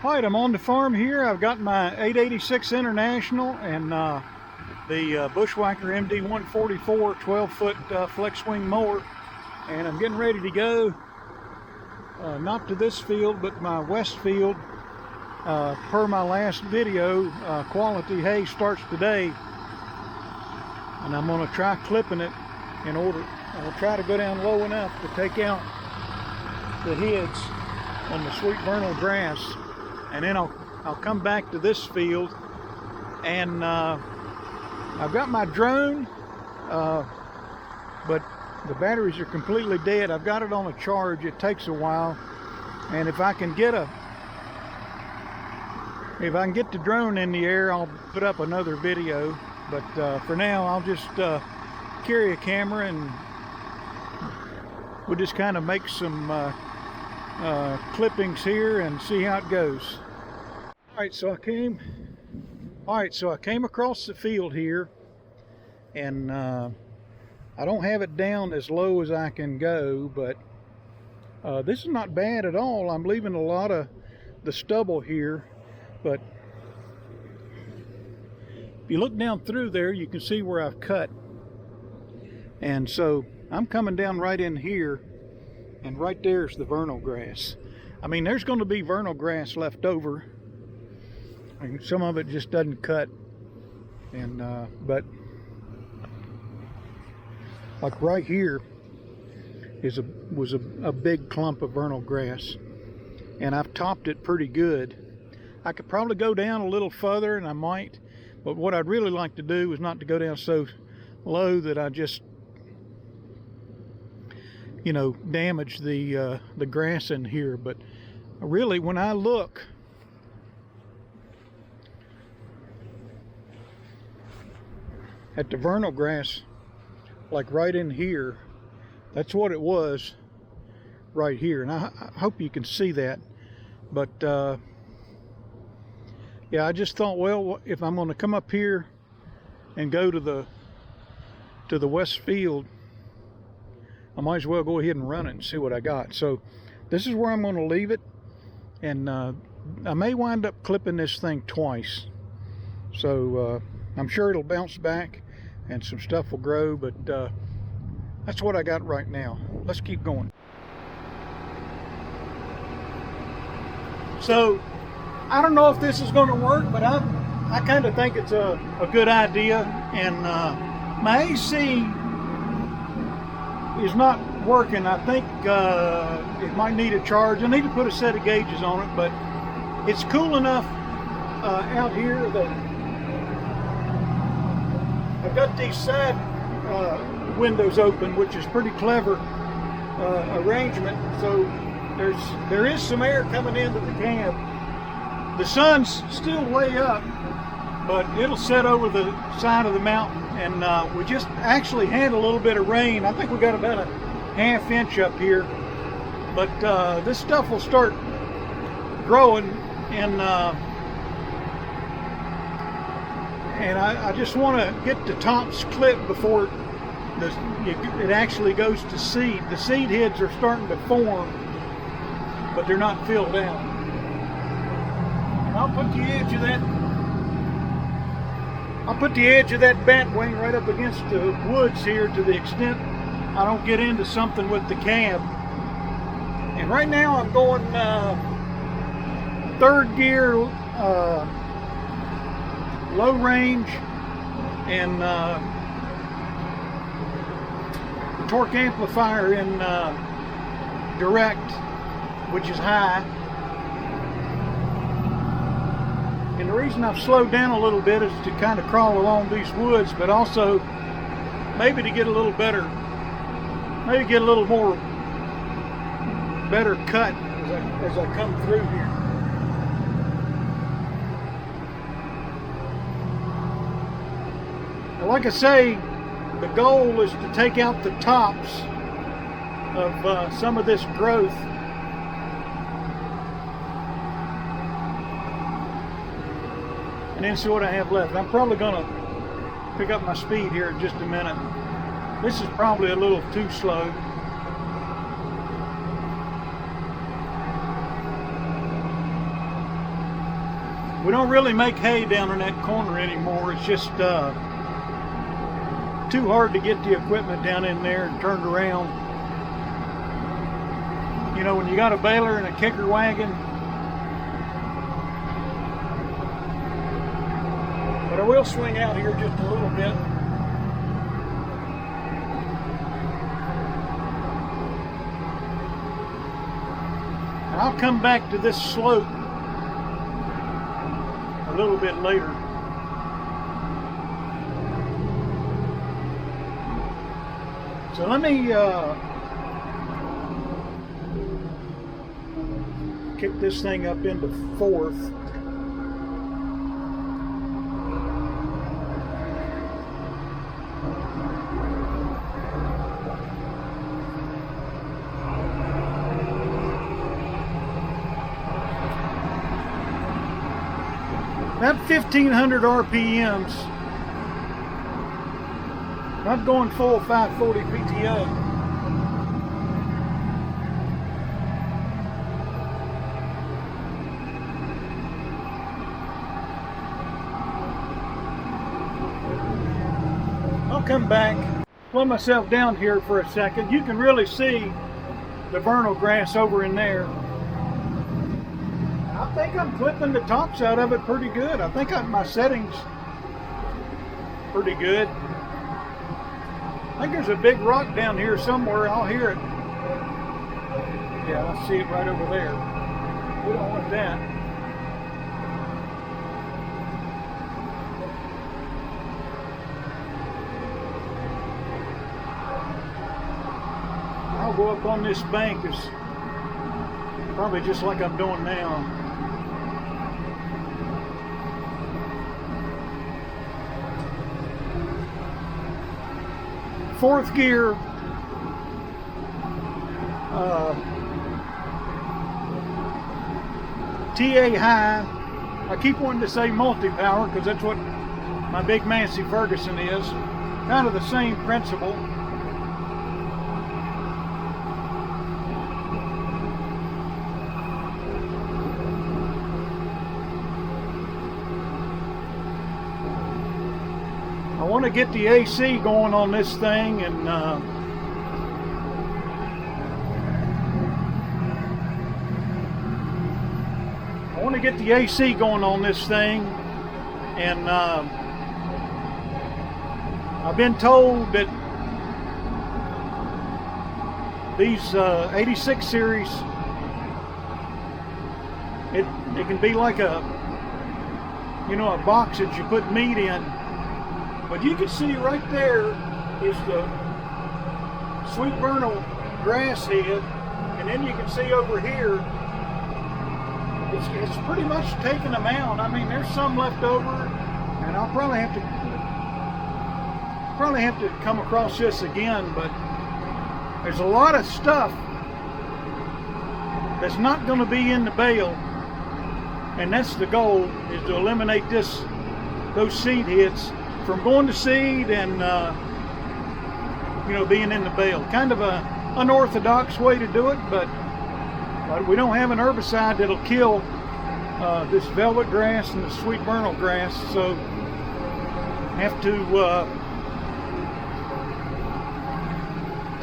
Alright, I'm on the farm here. I've got my 886 International and the Bush-Wacker MD144 12-foot flex swing mower, and I'm getting ready to go not to this field but my west field. Per my last video, quality hay starts today, and I'm going to try clipping it in order. I'll try to go down low enough to take out the heads on the sweet vernal grass, and then I'll come back to this field. And I've got my drone, but the batteries are completely dead. I've got it on a charge. It takes a while, and if I can get the drone in the air, I'll put up another video. But for now, I'll just carry a camera, and we'll just kind of make some clippings here and see how it goes. Alright, so I came across the field here, and I don't have it down as low as I can go, but this is not bad at all. I'm leaving a lot of the stubble here, but if you look down through there, you can see where I've cut. And so I'm coming down right in here, and right there's the vernal grass. I mean, there's going to be vernal grass left over. I mean, some of it just doesn't cut, and but like right here was a big clump of vernal grass, and I've topped it pretty good. I could probably go down a little further, and I might, but what I'd really like to do is not to go down so low that I just, you know, damage the grass in here. But really, when I look at the vernal grass, like right in here, that's what it was right here, and I hope you can see that. But yeah, I just thought, well, if I'm going to come up here and go to the west field, I might as well go ahead and run it and see what I got. So this is where I'm going to leave it, and I may wind up clipping this thing twice. So I'm sure it'll bounce back and some stuff will grow, but that's what I got right now. Let's keep going. So I don't know if this is going to work, but I kind of think it's a good idea. And my AC is not working. I think it might need a charge. I need to put a set of gauges on it, but it's cool enough out here that I've got these side windows open, which is pretty clever arrangement. So there is some air coming into the cab. The sun's still way up, but it'll set over the side of the mountain, and we just actually had a little bit of rain. I think we got about a ½ inch up here, but this stuff will start growing, and I just want to get the tops clipped before it actually goes to seed. The seed heads are starting to form, but they're not filled out. And I'll put the edge of that bat wing right up against the woods here, to the extent I don't get into something with the cab. And right now I'm going third gear, low range, and the torque amplifier in direct, which is high. And the reason I've slowed down a little bit is to kind of crawl along these woods, but also maybe to get a little better, maybe get a little more better cut as I come through here. Now, like I say, the goal is to take out the tops of some of this growth. And then see what I have left. I'm probably going to pick up my speed here in just a minute. This is probably a little too slow. We don't really make hay down in that corner anymore. It's just too hard to get the equipment down in there and turned around. You know, when you got a baler and a kicker wagon. But I will swing out here just a little bit. And I'll come back to this slope a little bit later. So let me kick this thing up into fourth. About 1,500 RPMs. Not going full 540 PTO. I'll come back, slow myself down here for a second. You can really see the vernal grass over in there. I think I'm clipping the tops out of it pretty good. I think my settings pretty good. I think there's a big rock down here somewhere. I'll hear it. Yeah, I see it right over there. We don't want that. I'll go up on this bank. It's probably just like I'm doing now. Fourth gear, TA high. I keep wanting to say multi-power because that's what my big Massey Ferguson is. Kind of the same principle. I want to get the AC going on this thing, and I want to get the AC going on this thing, and I've been told that these 86 series, it can be like a, you know, a box that you put meat in. But you can see right there is the sweet vernal grass head, and then you can see over here, it's pretty much taken them out. I mean, there's some left over, and I'll probably have to come across this again, but there's a lot of stuff that's not going to be in the bale, and that's the goal, is to eliminate those seed heads from going to seed and you know, being in the bale. Kind of a unorthodox way to do it, but we don't have an herbicide that'll kill this velvet grass and the sweet vernal grass, so have to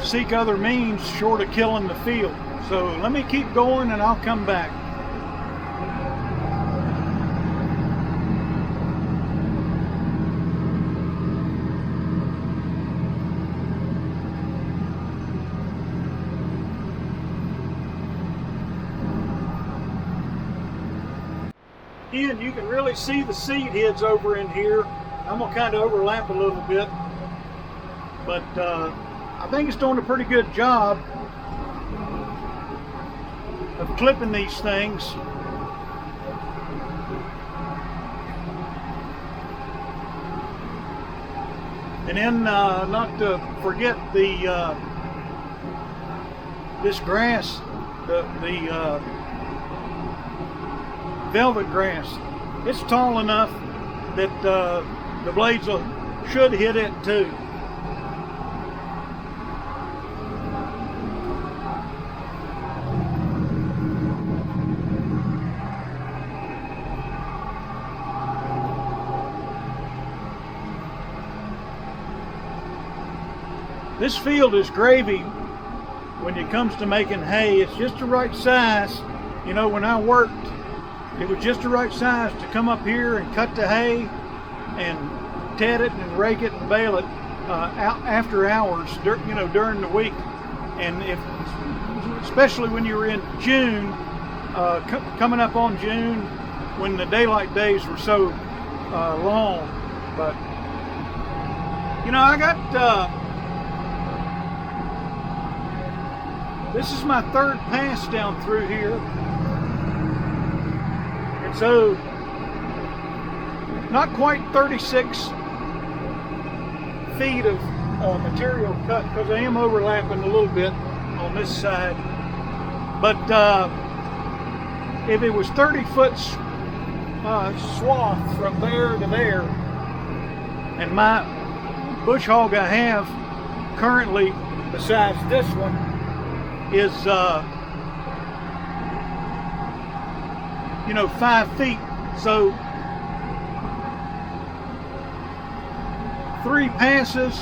seek other means short of killing the field. So let me keep going and I'll come back. Again, you can really see the seed heads over in here. I'm going to kind of overlap a little bit, but I think it's doing a pretty good job of clipping these things. And then not to forget the this grass, the velvet grass. It's tall enough that the blades should hit it too. This field is gravy when it comes to making hay. It's just the right size. You know, when I worked, it was just the right size to come up here and cut the hay and ted it and rake it and bale it out after hours, you know, during the week. And especially when you were in June, coming up on June, when the daylight days were so long. But you know, I got this is my third pass down through here, and so not quite 36 feet of material cut, because I am overlapping a little bit on this side. But if it was 30-foot swath from there to there, and my bush hog I have currently, besides this one, is you know, 5 feet. So 3 passes,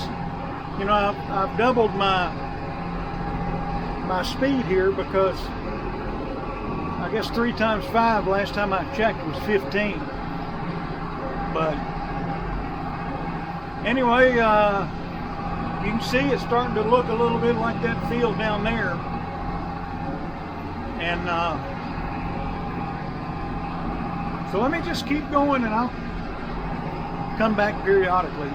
you know, I've doubled my speed here, because I guess 3 times 5 last time I checked was 15. But anyway, you can see it's starting to look a little bit like that field down there. And so let me just keep going, and I'll come back periodically.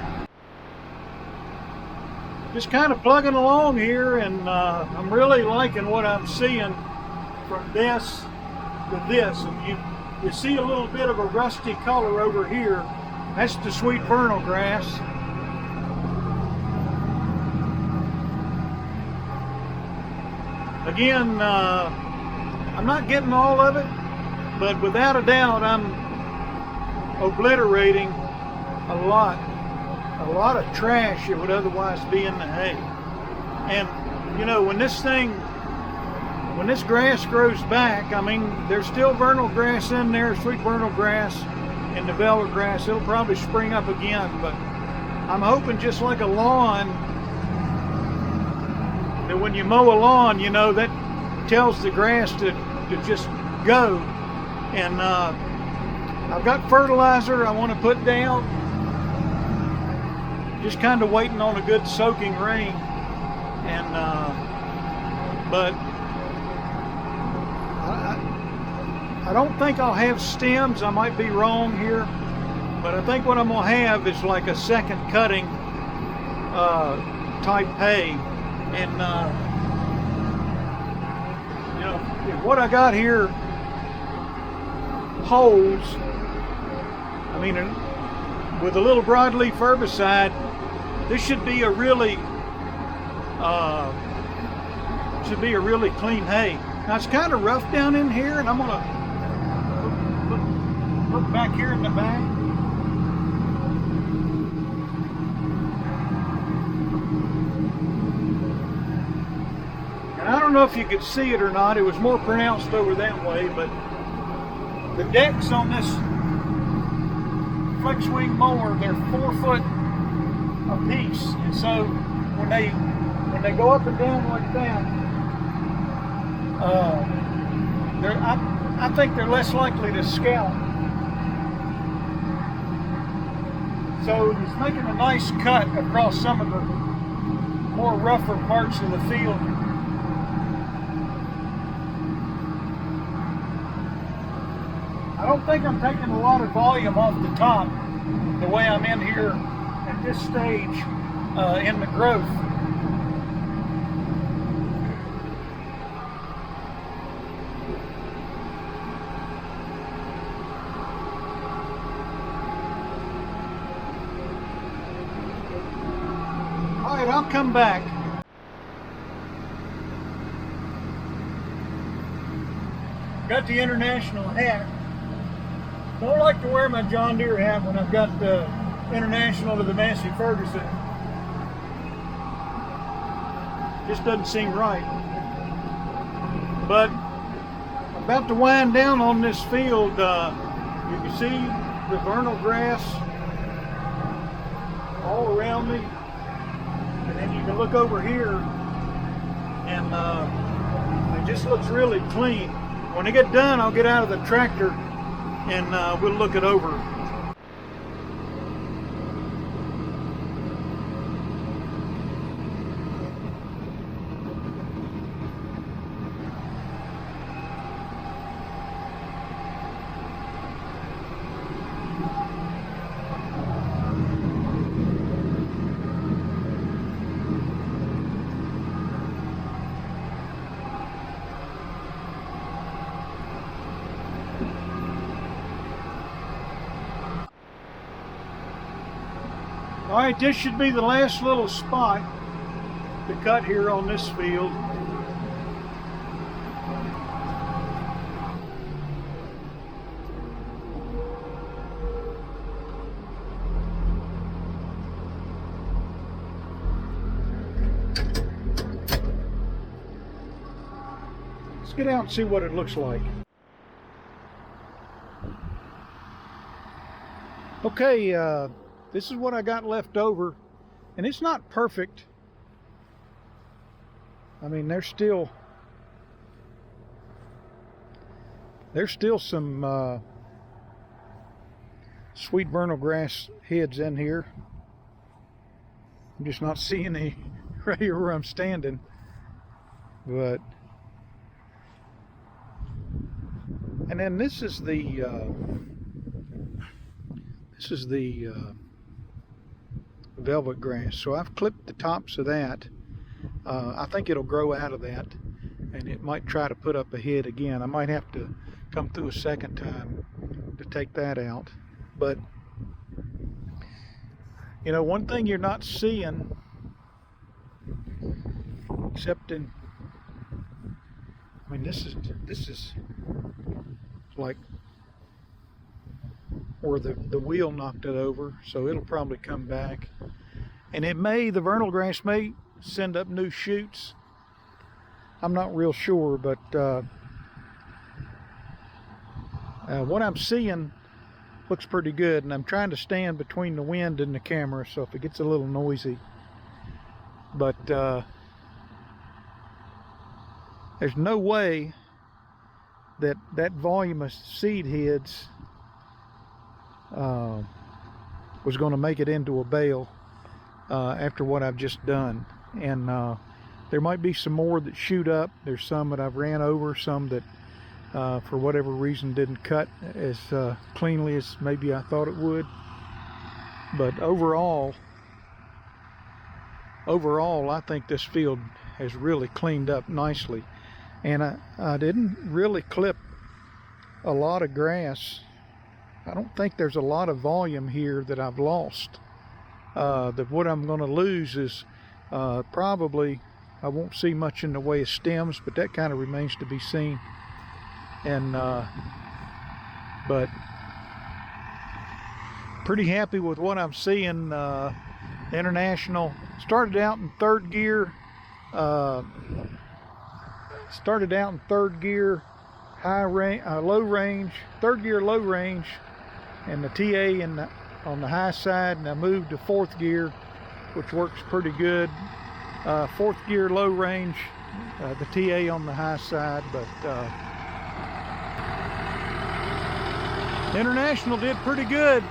Just kind of plugging along here, and I'm really liking what I'm seeing from this to this. And you see a little bit of a rusty color over here. That's the sweet vernal grass. Again, I'm not getting all of it, but without a doubt I'm obliterating a lot of trash that would otherwise be in the hay. And you know, when this grass grows back, I mean, there's still vernal grass in there, sweet vernal grass and the velvet grass. It'll probably spring up again, but I'm hoping, just like a lawn, that when you mow a lawn, you know, that tells the grass to just go. And I've got fertilizer I want to put down, just kind of waiting on a good soaking rain. And but I don't think I'll have stems. I might be wrong here, but I think what I'm gonna have is like a second cutting type hay. And you know, if what I got here holds, I mean, with a little broadleaf herbicide, this should be a really clean hay. Now it's kind of rough down in here, and I'm gonna look back here in the back. And I don't know if you could see it or not. It was more pronounced over that way, but the decks on this flex wing mower, they're 4 foot a piece, and so when they go up and down like that, I think they're less likely to scalp. So it's making a nice cut across some of the more rougher parts of the field. I don't think I'm taking a lot of volume off the top the way I'm in here at this stage in the growth. All right, I'll come back. Got the International hat. Don't like to wear my John Deere hat when I've got the International to the Massey Ferguson. Just doesn't seem right. But I'm about to wind down on this field. You can see the vernal grass all around me. And And you can look over here, and it just looks really clean. When I get done, I'll get out of the tractor and we'll look it over. All right, this should be the last little spot to cut here on this field. Let's get out and see what it looks like. Okay, this is what I got left over, and it's not perfect. I mean, there's still some sweet vernal grass heads in here. I'm just not seeing any right here where I'm standing, but and then this is the velvet grass. So I've clipped the tops of that. I think it'll grow out of that, and it might try to put up a head again. I might have to come through a second time to take that out. But you know, one thing you're not seeing, except in, I mean, this is like where the wheel knocked it over, so it'll probably come back. And the vernal grass may send up new shoots. I'm not real sure, but what I'm seeing looks pretty good, and I'm trying to stand between the wind and the camera, so if it gets a little noisy. But there's no way that volume of seed heads was going to make it into a bale after what I've just done. And there might be some more that shoot up. There's some that I've ran over, some that for whatever reason didn't cut as cleanly as maybe I thought it would. But overall I think this field has really cleaned up nicely. And I didn't really clip a lot of grass. I don't think there's a lot of volume here that I've lost. What I'm going to lose is probably, I won't see much in the way of stems, but that kind of remains to be seen. And but pretty happy with what I'm seeing. International started out in third gear. Low range, third gear low range, and the TA on the high side, and I moved to fourth gear, which works pretty good. Fourth gear low range, the TA on the high side, but International did pretty good.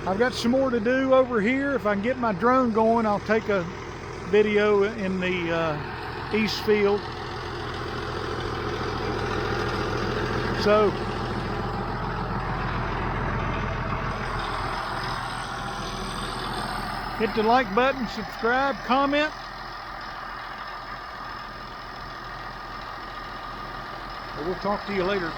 I've got some more to do over here. If I can get my drone going, I'll take a video in the east field. So hit the like button, subscribe, comment. We'll talk to you later.